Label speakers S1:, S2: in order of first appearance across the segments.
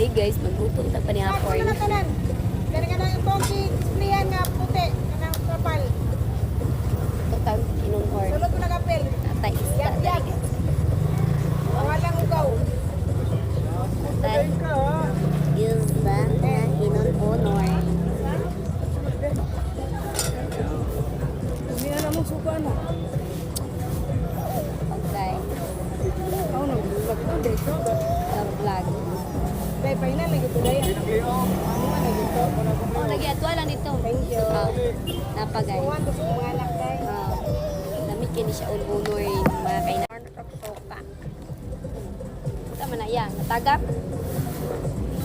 S1: Ay guys, magluto ta pa ni Apor.
S2: Ano na tanan? Kaya ka ng pogi, displayan nga puti, kanang kapal.
S1: Total inon or.
S2: Sulod mo na kapil.
S1: Atay isda
S2: Yat,
S1: dali
S2: yat.
S1: guys.
S2: Walang ugaw.
S1: Atay isda na inon honor.
S2: Hindi na naman suka na.
S1: Okay.
S2: Ako nang vlog ko dito.
S1: Vlog.
S2: Pay na lagi tulay. Ano man lagi to?
S1: Oh, lagi atwa lang dito.
S2: Thank you.
S1: Napagay.
S2: Kuwan to sa mga anak kay.
S1: Lamig kini siya honor mga kainan. Soka. Tama na yan. Natagap.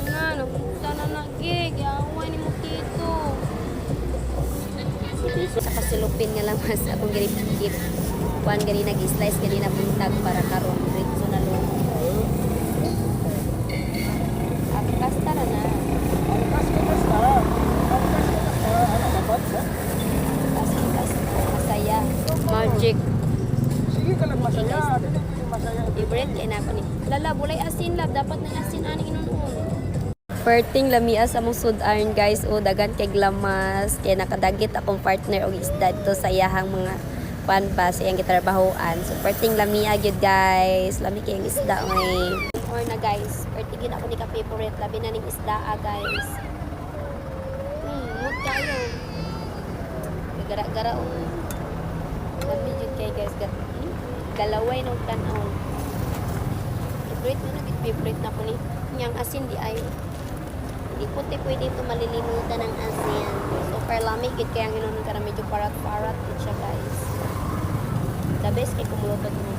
S1: Ano, sana nagig. Yawan ni mo dito. Sa kasulupin nga lang mas akong gani pikip. Kuan gani nag-slice gani na buntag para karon dito na lo. Pasta na na. Masaya. Magic.
S2: Sige ka lang masaya. Masaya.
S1: Favorite kay na ko ni. Lala, bulay asin lab. Dapat na asin ani inunon. Perting lamia sa mong sudan guys. O dagan kay glamas. Kaya nakadagit akong partner og isda dito sa iyahang mga panba sa iyang gitrabahoan. So perting lamia gyud guys. Lami kay ang isda oy. Or na guys. Perting gyud ako ni ka favorite labi na ning isda guys. Mut kayo. Gara-gara o. Lami gyud kay guys. Galaway nung tanong. Favorite na favorite na ko ni. Yang asin di ay. Hindi puti pwede ito malilimutan ng asin. Super lamig gid kaya ang inunon ka na medyo parat-parat gid siya guys. The best kay kumuluto din mo.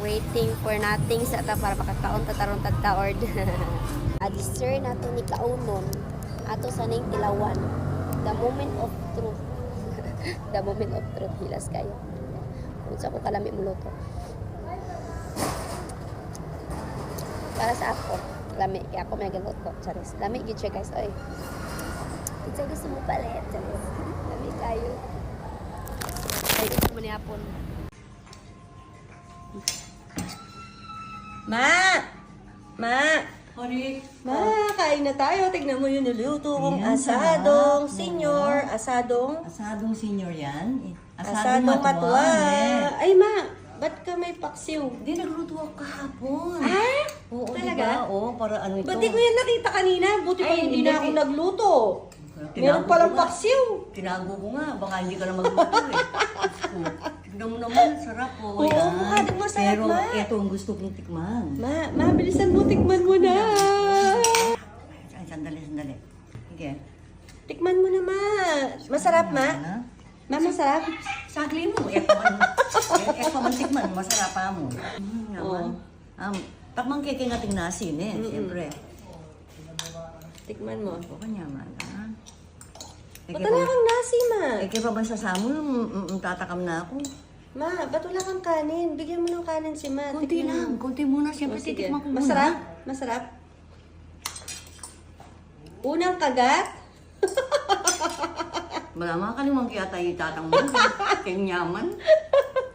S1: Waiting for nothing sa ta para makakaon ta taron tagtaord. Adisir nato ni kaunon ato sa ning tilawan. The moment of truth. The moment of truth hilas kayo. Kung sa ko kalami muluto. Para sa ako, lami kaya ako may galuto ko. Charis. Lami gid siya guys. Oy. Kita gusto mo palit. Charis. Lami kayo. Ay, gusto mo ni hapon.
S3: Ma!
S2: Honey.
S3: Ma, kain na tayo. Tignan mo yung niluto kong asadong senior.
S4: Asadong senior yan.
S3: Asadong matwa.
S4: Yes.
S3: Ay, ma, ba't ka may paksiw?
S4: Hindi, nagluto ako kahapon.
S3: Ah?
S4: Oo,
S3: Talaga?
S4: diba? Oo, para ano ito.
S3: Ba't di ko yan nakita kanina? Buti pa
S4: Ay,
S3: hindi
S4: hindi.
S3: na ako nagluto.
S4: Tinago
S3: Meron palang
S4: ko nga.
S3: paksiw.
S4: Tinago ko nga, baka hindi ka na magluto eh. Tignan mo naman, sarap po.
S3: Oo,
S4: yan.
S3: mukhang masarap,
S4: Pero
S3: Ma.
S4: ito ang gusto kong tikman.
S3: Ma, bilisan mo. Tikman mo na.
S4: Ay, sandali. Sige.
S3: Tikman mo na, ma. Masarap, ma?
S4: Ano?
S3: Ma, masarap?
S4: Sagli mo. Ito man tikman, masarap pa mo. Naman. Takmang keke nating nasin eh, siyempre.
S3: Tikman mo.
S4: Ako kanya man, ha?
S3: Ba't wala kang nasi, ma?
S4: Eh, kaya pa ba sa samo, tatakam na ako.
S3: Ma, ba't wala kang kanin? Bigyan mo ng kanin si ma.
S4: Kunti
S3: Tikman
S4: lang,
S3: mo.
S4: kunti muna. Siyempre,
S3: O, sige.
S4: titikman ko muna.
S3: Masarap? Masarap? Unang kagat?
S4: Wala mga kalimang kaya tayo itatang mo. Kaya nyaman.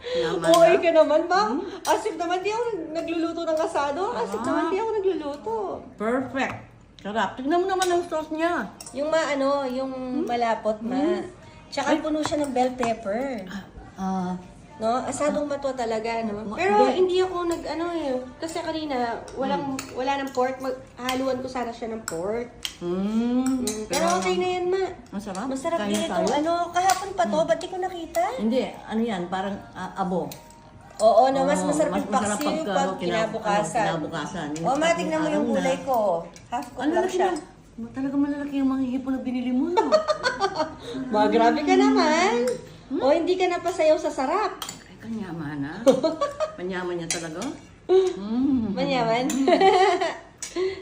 S4: Nyaman
S3: Uy
S4: na.
S3: ka naman ba? Asip naman di ako nagluluto ng asado. Asip naman di ako nagluluto.
S4: Perfect. Sarap. Tignan mo naman ang sauce niya.
S3: Yung yung malapot, ma. Tsaka puno siya ng bell pepper. No? Asadong matwa talaga, no? Pero hindi ako kasi kanina, wala ng pork. Haluan ko sana siya ng pork. Pero okay na yan, ma.
S4: Masarap.
S3: Masarap
S4: Kaya
S3: din
S4: tayo?
S3: itong kahapon pa to, ba't di ko nakita?
S4: Hindi, ano yan, parang abo.
S3: Oo, no, mas
S4: Oo,
S3: masarap
S4: mas
S3: yung
S4: masarap
S3: paksiw
S4: pagka
S3: pag kinabukasan.
S4: kinabukasan. Yung
S3: O, ma,
S4: tatlong
S3: tingnan mo
S4: araw
S3: yung
S4: na.
S3: gulay ko. Half cook
S4: Ano
S3: lang
S4: laki
S3: siya.
S4: na? Talaga malalaki yung mga hipon na binili mo, no?
S3: Ma, grabe ka naman. O, hindi ka napasayaw sa sarap.
S4: Ay, kanyaman, ha? Manyaman niya talaga?
S3: Manyaman.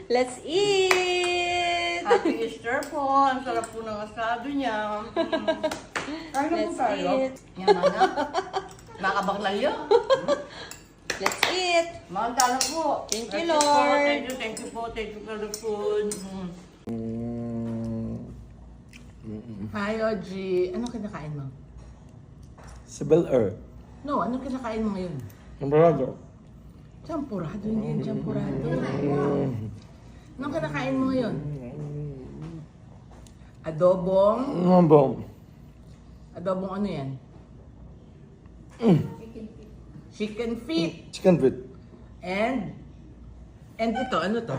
S3: Let's eat!
S4: Happy Easter po. Ang sarap po ng asado niya. Kaya na po
S3: Let's
S4: tayo.
S3: eat.
S4: Yaman na. Nakabaklan yun.
S3: Let's eat!
S4: Magandang po.
S3: Thank you, Lord.
S4: Thank you po. Thank you for the food.
S2: Hi, Oji. Ano kinakain mo?
S5: Sa Bel Air.
S2: No, ano kinakain mo ngayon?
S5: Ang barado.
S2: Champurado, hindi yan champurado. kinakain mo ngayon? Adobong?
S5: Bom.
S2: Adobong ano yan? Chicken feet.
S5: Chicken feet.
S2: And ito, ano to?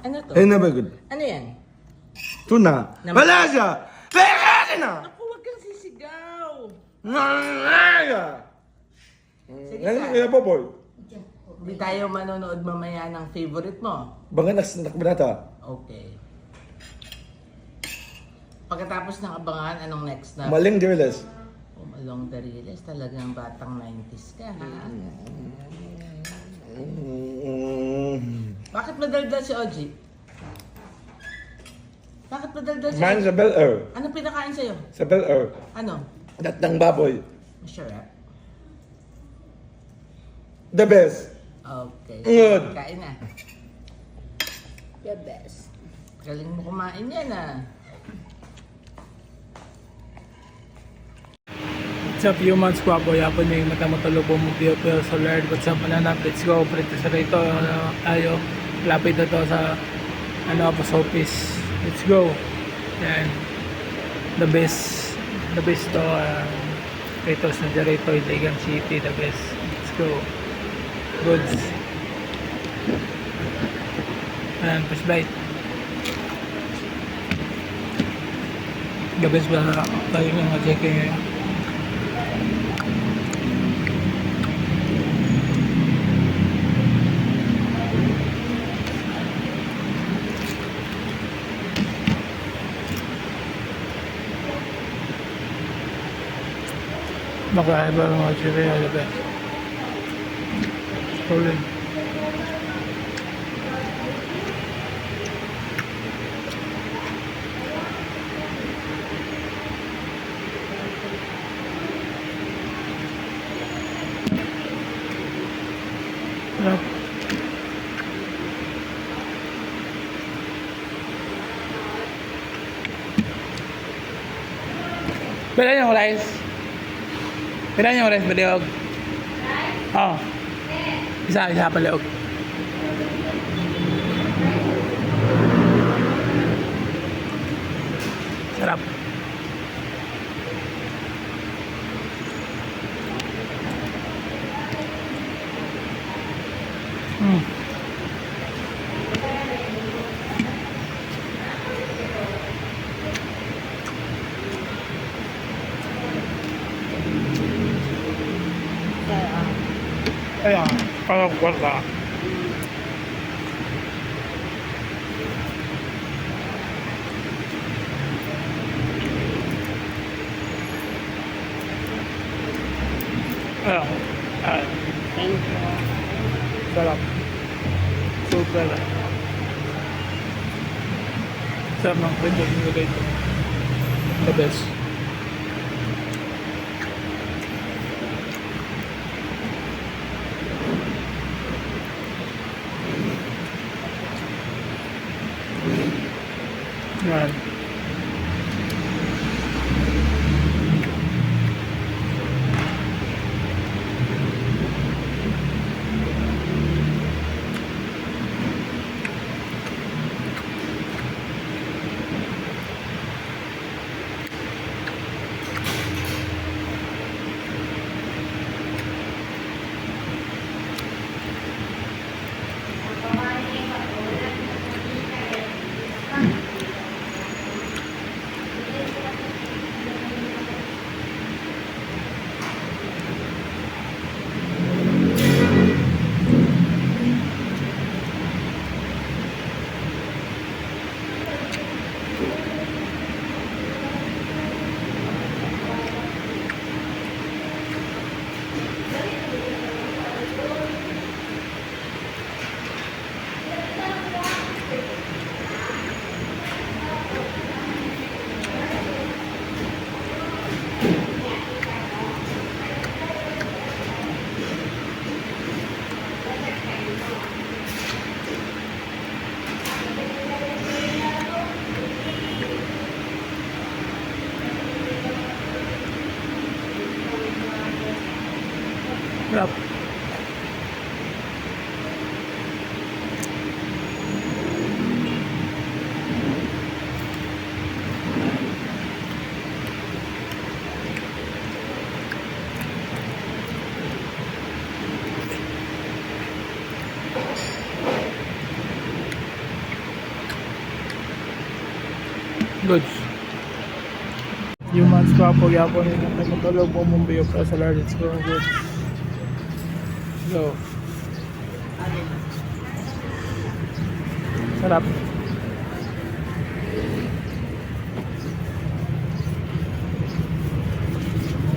S2: Ano to?
S5: Hey, never good.
S2: Ano yan?
S5: Tuna. Wala siya! Wala na!
S2: Ako, huwag kang sisigaw.
S5: Wala!
S2: Sige
S5: Ano
S2: ka.
S5: kaya po, boy?
S2: Hindi tayo manonood mamaya ng favorite mo.
S5: Baka nakabinata.
S2: Okay. Pagkatapos ng abangan, anong next na?
S5: Maling direless.
S2: Along the Riles, talagang batang 90s ka, ha? Bakit madaldal si Oji? Bakit madaldal si
S5: Man
S2: Oji?
S5: sa Bel Air.
S2: Anong pinakain sa'yo?
S5: Sa Bel Air.
S2: Ano?
S5: Datang baboy.
S2: Masarap?
S5: The best.
S2: Okay.
S5: Good.
S2: Kain na.
S3: The best.
S2: Galing mo kumain yan, ah.
S6: What's up, humans? Guwapo, yapon yung mata mo talubong mo, Pio Solar. What's up, mananap? Let's go. Prito sa rito. Tayo. Lapit na to sa post office. Let's go. Yan. The best to. Rito sa Jarito, Iligan City. The best. Let's go. Goods. And push light. The best ba tayo nga checking ngayon? Makaiba ng mga chile, the best. Rolling. Sarap. Pila yung rice? Pila yung rice baliog? Oo. Isa baliog. Sarap. Ayan, parang kwarta. Ayan. Ayan. Sarap. Super. Sarap ng prito nyo dito. The best. Yan. Goods. Humans ko po yapon yung matulog po mong biyo para sa Lord. Let's go. Goods. Go. Sarap.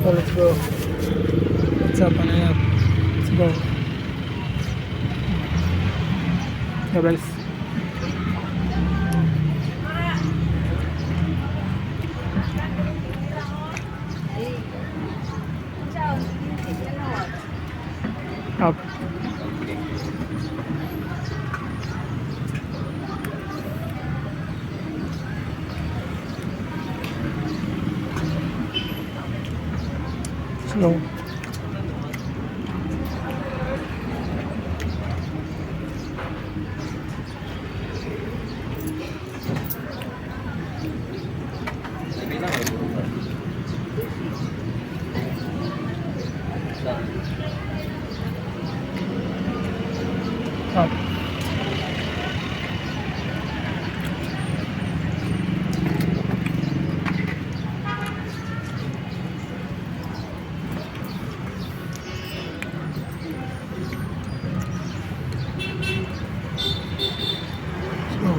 S6: So let's go. What's up, Anayap? Let's go. Yeah, guys. Up. Slow. Up. Slow.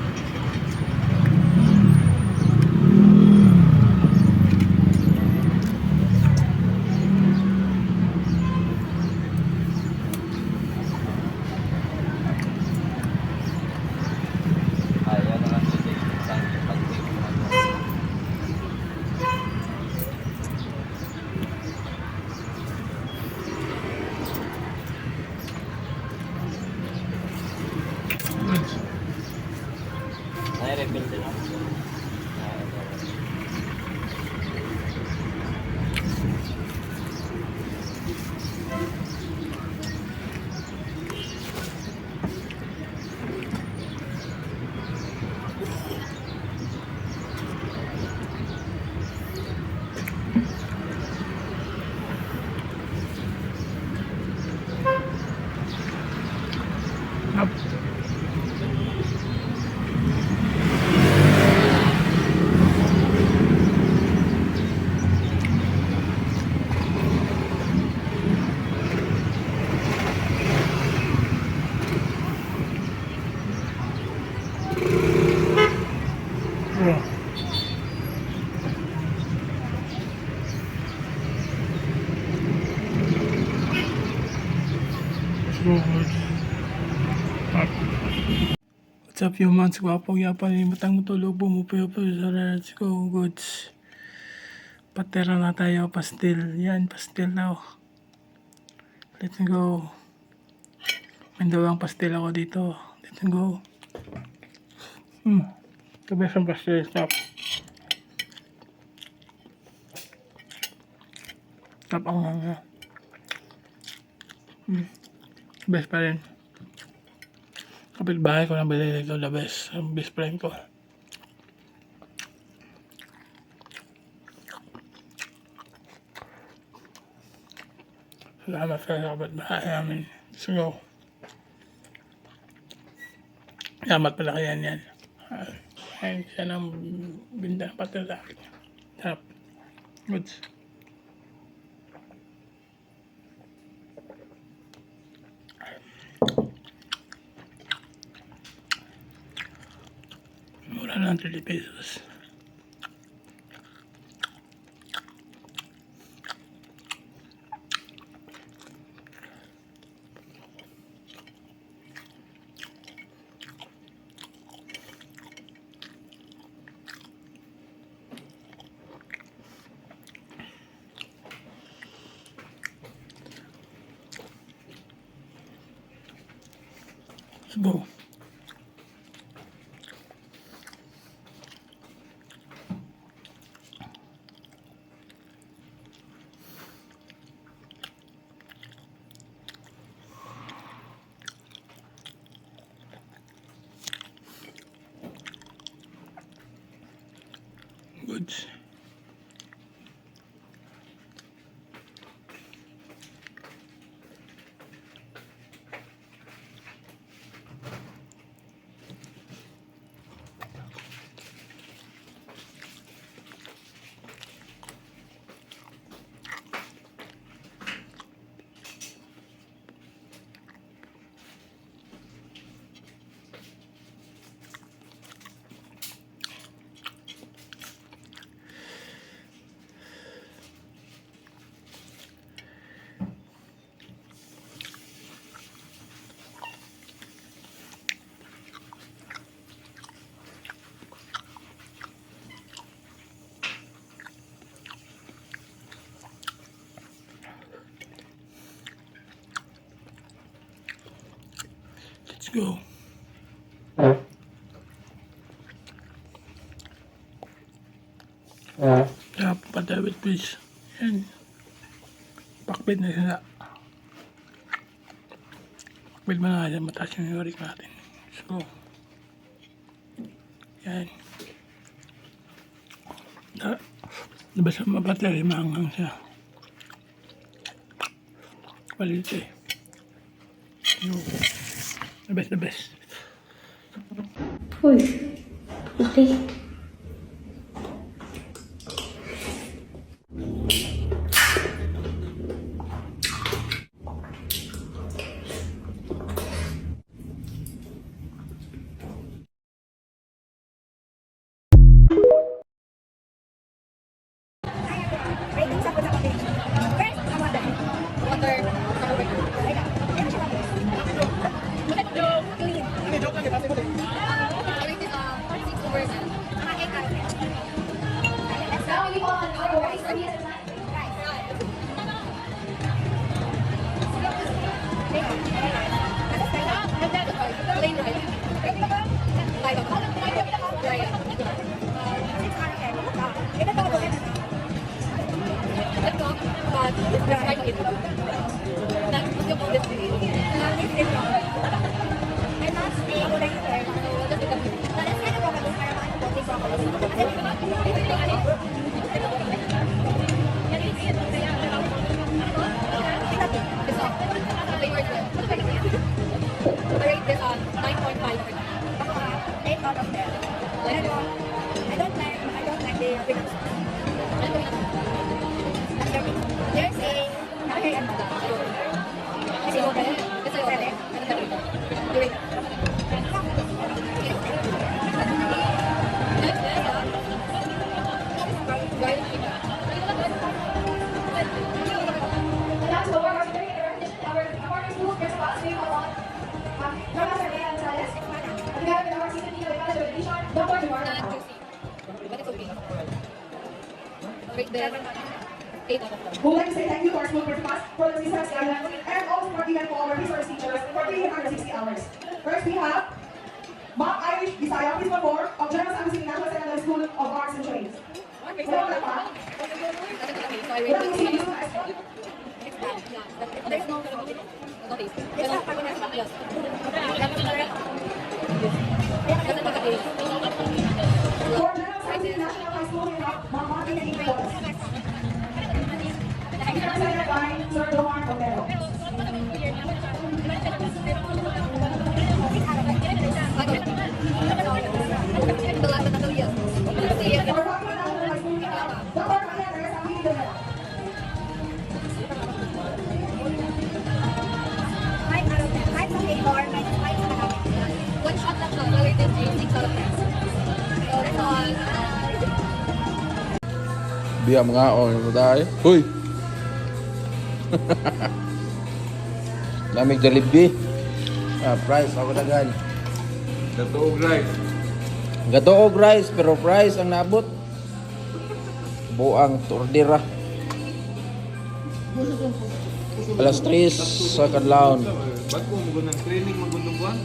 S6: Up. Yeah. Let's go. Up. What's up, humans? Gwapong yapan yung matang matulog bumupuyo pa sa Let's go. Goods. Patera na tayo. Pastil. Yan, pastil na. Let's go. May dalawang pastil ako dito. Let's go. The best ang pastil. Stop. Stop ang mga. Best pa rin. Kapitbahay ko na bilhin ito. The best. Ang best friend ko. Salamat sa kapitbahay namin. Let's go. Salamat pala kaya yan. Ayun siya ng binda pati sa akin. Sarap. Goods. Mura lang 30 pesos. Let's go. Goods. go. Kaya patay with fish. Yan. Pakbit na sila. Pakbit mo na yan. Mataas yung uric natin. So. Yan. Diba sa mabateri, maanghang siya. Quality. The best, the best.
S1: Uy, okay.
S7: We'd like to say thank you to our school principals for the research guidelines and also for giving to our resource teachers for 360 hours. First, we have Ma'am Irish Bisaya, Principal 4 of General San Jose National Secondary School of Arts and Trades. Hello, Papa. What do you see?
S1: There's no taste.
S7: For General San Jose National High School, we have Ma'am Martin and Nicholas. Second line, Sir Domar Otero.
S1: One shot lang to, the latest is 6 out of 10. So that's all.
S5: Biya mga mo tayo. Huy! Lamig Jollibee. Price ako dagan.
S8: Gatoog rice.
S5: Gatoog rice pero price ang naabot. Buang tordira. Alas 3 sa kadlawon.
S8: Ba't mo magunang training magundong buwan?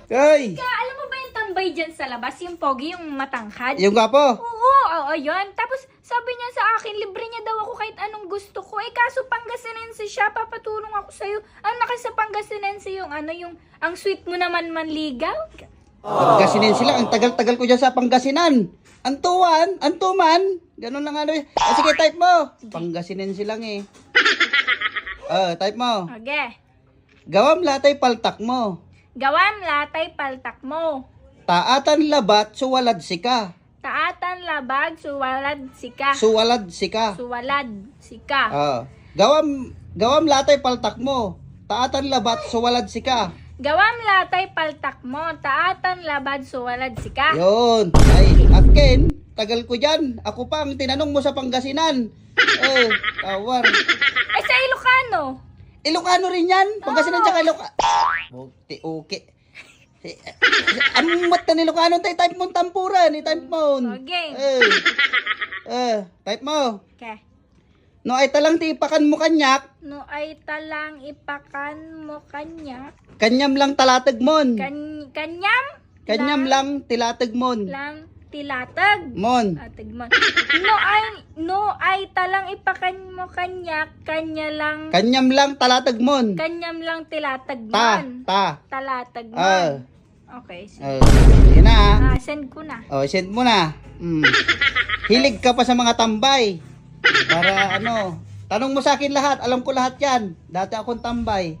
S5: Hey!
S9: Alam mo ba yung tambay dyan sa labas? Yung pogi, yung matangkad?
S5: Yung gapo.
S9: Oo, yun. Tapos sabi niya sa akin, libre niya daw ako kahit anong gusto ko. Eh kaso Pangasinense siya, papatulong ako sa'yo. Ang lakas sa Pangasinense yung ang sweet mo naman manligaw.
S10: Pangasinan sila, ang tagal-tagal ko dyan sa Pangasinan. Antuman, ganun lang ano eh. Sige, type mo. Pangasinan silang eh. Type mo.
S9: Okay.
S10: Gawam latay paltak mo.
S9: Gawam latay paltak mo.
S10: Taatan labat, suwalad sika.
S9: Taatan labag, suwalad sika.
S10: Suwalad sika.
S9: Suwalad sika.
S10: Gawam latay paltak mo. Taatan labat, suwalad sika.
S9: Gawam latay paltak mo. Taatan labad, suwalad sika.
S10: Yun. Ay, akin, tagal ko dyan. Ako pa ang tinanong mo sa Pangasinan. Tawar.
S9: Ay sa Ilocano.
S10: Ilocano rin yan. Pangasinan tsaka Ilocano. Okay. Ang mata ni Ilocano tayo, type mo tampuran. Type mo.
S9: Okay.
S10: Type mo.
S9: Okay.
S10: No ay talang ti ipakan mo kanyak.
S9: No ay talang ipakan mo kanyak.
S10: Kanyam lang talatag mon.
S9: Kanyam?
S10: Kanyam lang tilatag mon.
S9: Lang tilatag.
S10: Mon.
S9: Tigman. No ay talang ipakan mo kanya lang
S10: Kanyam lang talatag mon.
S9: kanyam lang tilatag
S10: Ta.
S9: man.
S10: Ta.
S9: Talatag man. Okay, sige.
S10: Yun na.
S9: Send ko na.
S10: Send mo na. Hilig ka pa sa mga tambay. Para ano, tanong mo sa akin lahat. Alam ko lahat yan. Dati akong tambay.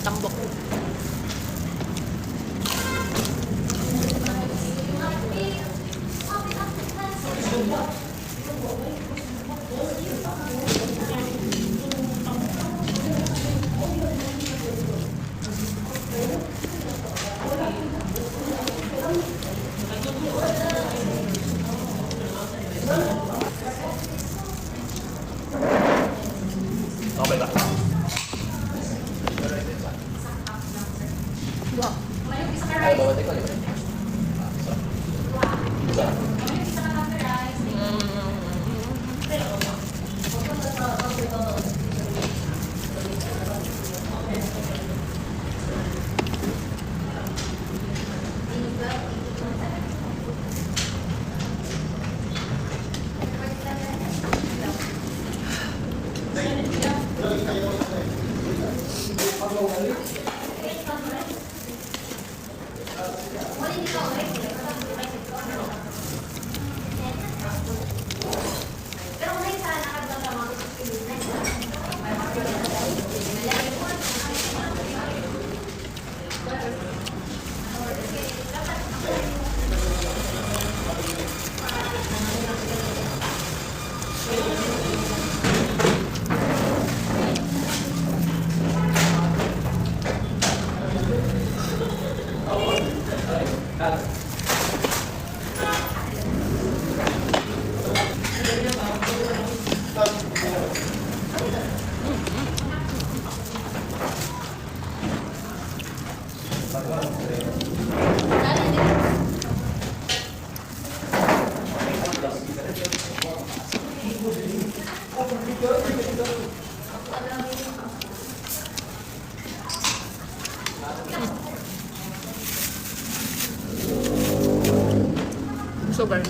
S1: Tambok.
S6: So guys,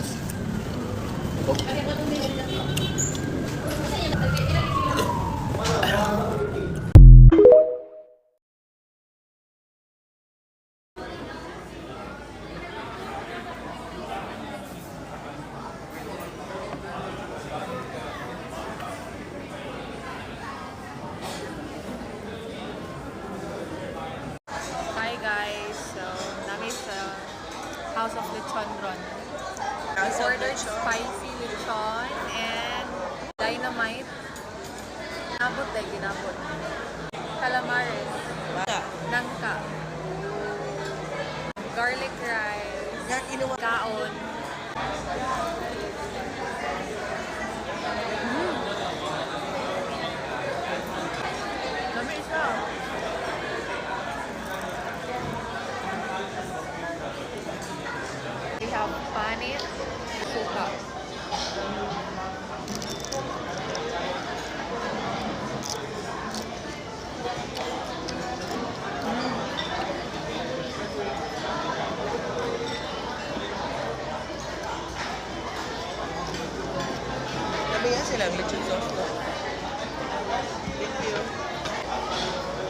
S2: Hi guys, so namin sa House of Lechon Ron. We ordered spicy lechon and dynamite. Ginabot tayo, ginabot. Calamares. Nangka. Garlic rice. Kaon. Dami siya. We have panis, suka.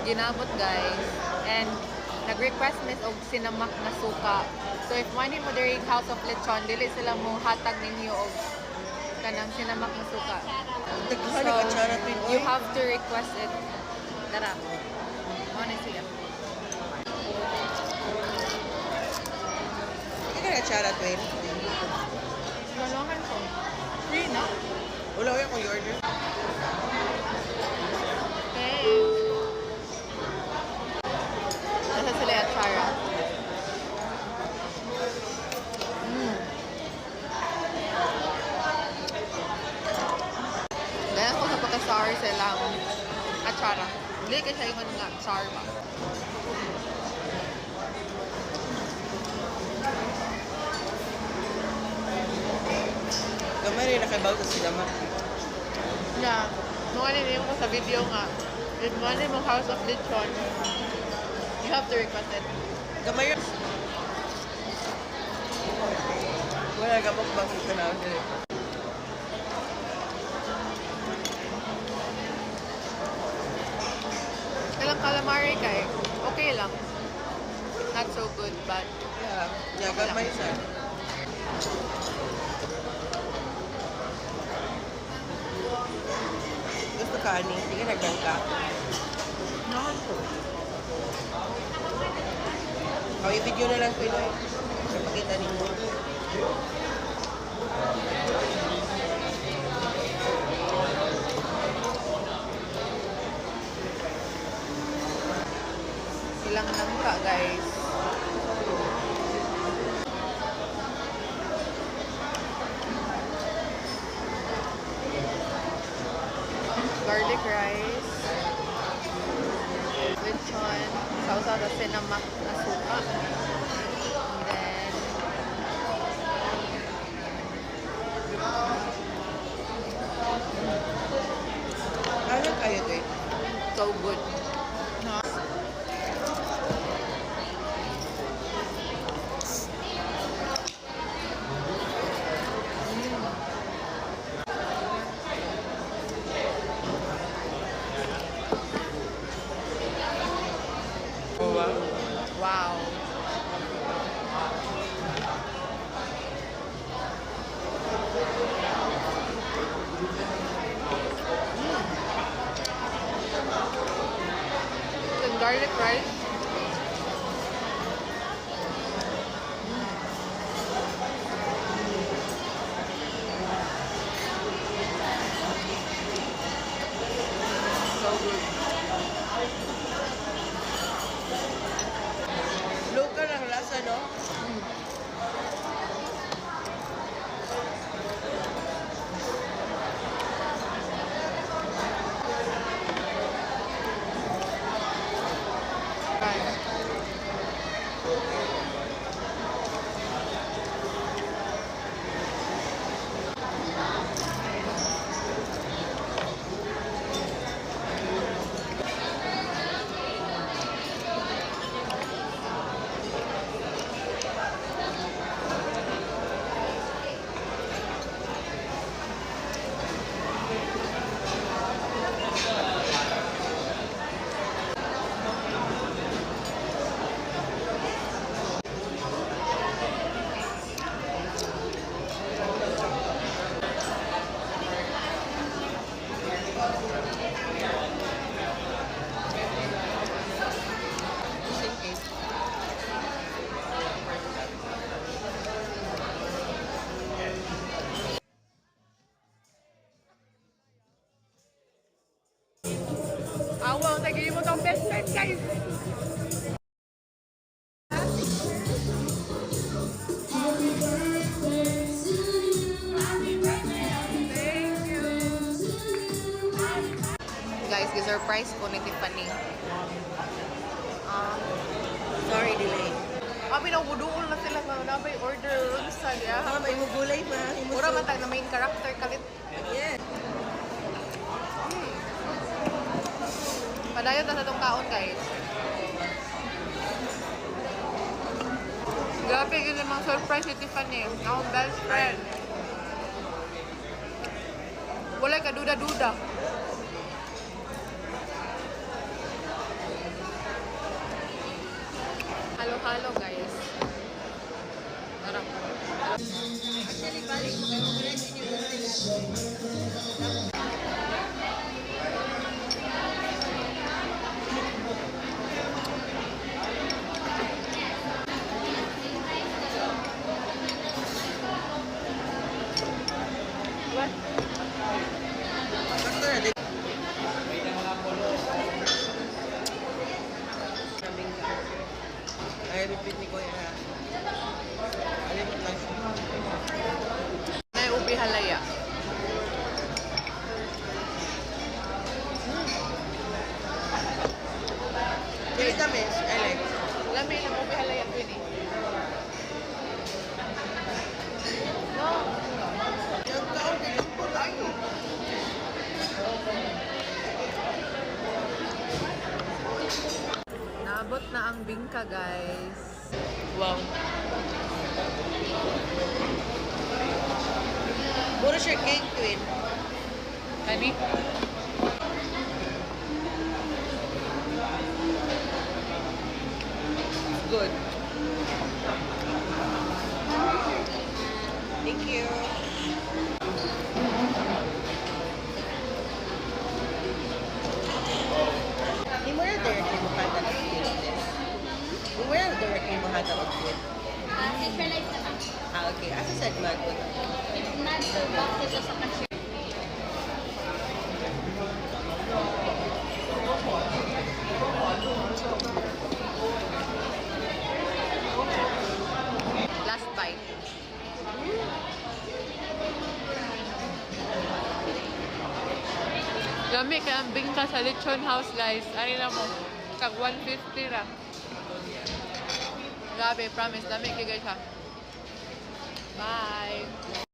S2: Ginabot guys. And nag-request miss og sinamak na suka. So if one mo diri House of Lechon, dili sila mo hatag ninyo og kanang sinamak na suka. So you have to request it. Dara. Mo na siya. Charat wait. Lalongan ko. Free na? Wala ko yung order. Okay. Nasa sila yung chara. Ganyan ko sa pagka-sour silang atsara. Hindi kasi yung nga sour ba.
S11: Gamay rin nakabaw sa sinama.
S2: Yeah. Nung ano ko sa video nga, if one mo House of Lechon, you have to request it.
S11: Gamay rin. Wala gabok bang isa na ako.
S2: Kailang calamari kay, okay lang. Not so good, but
S11: Yeah, gamay isa. Gusto ka, Ani? Sige, nagdan ka. O, i-video na lang ko ito. Napakita ninyo.
S2: ilang nangka, guys. Garlic rice. Lechon. Sausaw na sinamak na suka. And then,
S11: Ano kayo ito eh?
S2: so good. Wow. The garlic rice. So good.
S11: Local ang lasa, no?
S2: akong best friend, guys. Guys, surprise ko ni Tiffany.
S11: Sorry, delay.
S2: Kami nang buduol na sila nga na may order sa niya.
S11: May mugulay pa.
S2: Mura man tayo na main character kalit.
S11: Yes.
S2: Padayon na sa itong kaon, guys. Grabe, yun yung mga surprise ni Tiffany. Akong best friend. Wala ka duda-duda. Halo-halo, guys. Tara. Actually, balik mo kayo.
S11: Ay, bipit ni Kuya. Alimot lang siya.
S2: May ubi halaya.
S11: Very tamis. I like.
S2: Lami ng ubi halaya, Queenie. No.
S11: Yung kaon din po tayo.
S2: Naabot na ang bingka, guys.
S11: Wow. Puro siya cake, twin.
S2: Kani?
S11: Good. Thank you. Hindi mo na directly buhata ng food. Hindi mo na directly buhata ng food.
S1: Extra-life na lang.
S11: Okay. Asa sa mag ko?
S1: Box ito sa cashier.
S2: Last bite. Lami kaya ang bingka sa Lechon House, guys. Ano na mo? Kag 150 ra. Grabe, promise. Lami kay guys ha. Bye!